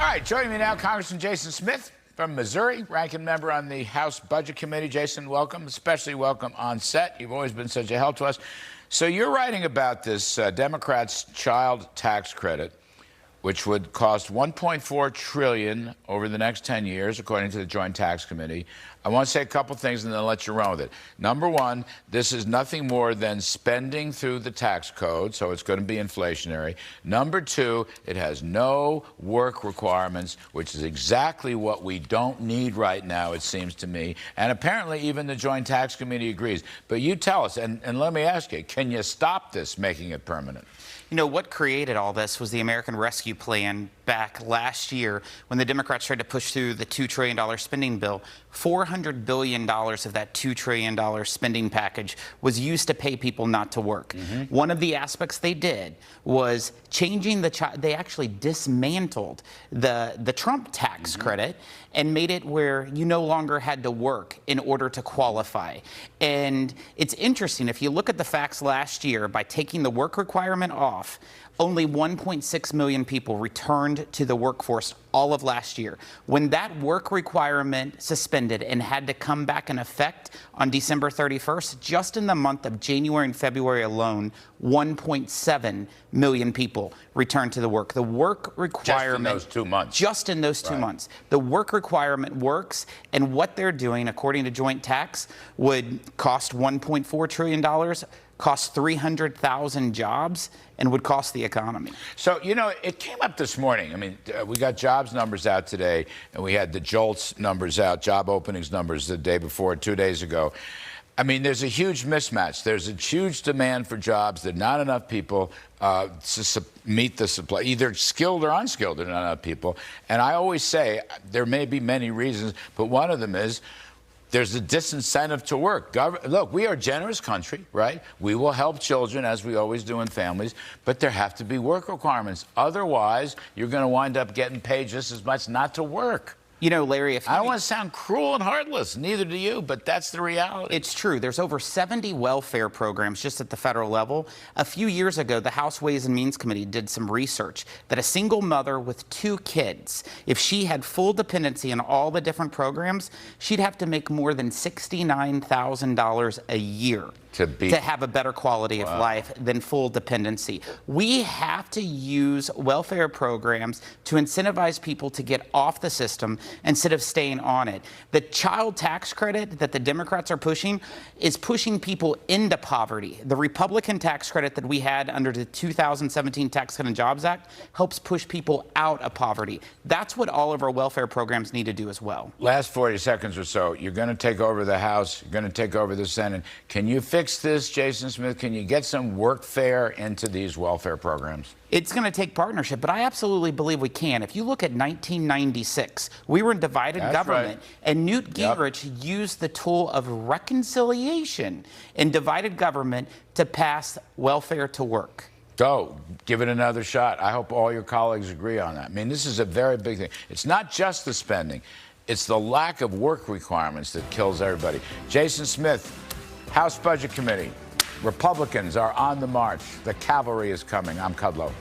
right, joining me now, Congressman Jason Smith from Missouri, ranking member on the House Budget Committee. Jason, welcome, especially welcome on set. You've always been such a help to us. So you're writing about this Democrats' child tax credit, which would cost $1.4 trillion over the next 10 years, according to the Joint Tax Committee. I want to say a couple things and then let you run with it. Number one, this is nothing more than spending through the tax code, so it's going to be inflationary. Number two, it has no work requirements, which is exactly what we don't need right now, it seems to me. And apparently even the Joint Tax Committee agrees. But you tell us, and let me ask you, can you stop this, making it permanent? You know, what created all this was the American Rescue Plan back last year when the Democrats tried to push through the $2 trillion spending bill. $400 billion of that $2 trillion spending package was used to pay people not to work. One of the aspects they did was changing they actually dismantled the Trump tax credit and made it where you no longer had to work in order to qualify. And it's interesting, if you look at the facts last year, by taking the work requirement off, only 1.6 million people returned to the workforce all of last year. When that work requirement suspended and had to come back in effect on December 31st, just in the month of January and February alone, 1.7 million people returned to the work. The work requirement... Just in those 2 months. Just in those 2 months. The work requirement works, and what they're doing, according to Joint Tax, would cost $1.4 trillion, cost 300,000 jobs, and would cost the economy. So, you know, it came up this morning. I mean, we got jobs numbers out today, and we had the JOLTS numbers out, job openings numbers the day before, 2 days ago. I mean, there's a huge mismatch. There's a huge demand for jobs. There are not enough people to meet the supply, either skilled or unskilled. There are not enough people. And I always say there may be many reasons, but one of them is there's a disincentive to work. Look, we are a generous country, right? We will help children, as we always do in families, but there have to be work requirements. Otherwise, you're going to wind up getting paid just as much not to work. You know, Larry, if I don't want to sound cruel and heartless, neither do you, but that's the reality. It's true. There's over 70 welfare programs just at the federal level. A few years ago, the House Ways and Means Committee did some research that a single mother with 2 kids, if she had full dependency in all the different programs, she'd have to make more than $69,000 a year to have a better quality of life than full dependency. We have to use welfare programs to incentivize people to get off the system instead of staying on it. The child tax credit that the Democrats are pushing is pushing people into poverty. The Republican tax credit that we had under the 2017 Tax Cut and Jobs Act helps push people out of poverty. That's what all of our welfare programs need to do as well. Last 40 seconds or so, you're going to take over the House, you're going to take over the Senate. Can you fix this, Jason Smith? Can you get some workfare into these welfare programs? It's going to take partnership, but I absolutely believe we can. If you look at 1996, we were in divided government, and Newt Gingrich used the tool of reconciliation in divided government to pass welfare to work. Go. Give it another shot. I hope all your colleagues agree on that. I mean, this is a very big thing. It's not just the spending. It's the lack of work requirements that kills everybody. Jason Smith, House Budget Committee. Republicans are on the march. The cavalry is coming. I'm Kudlow.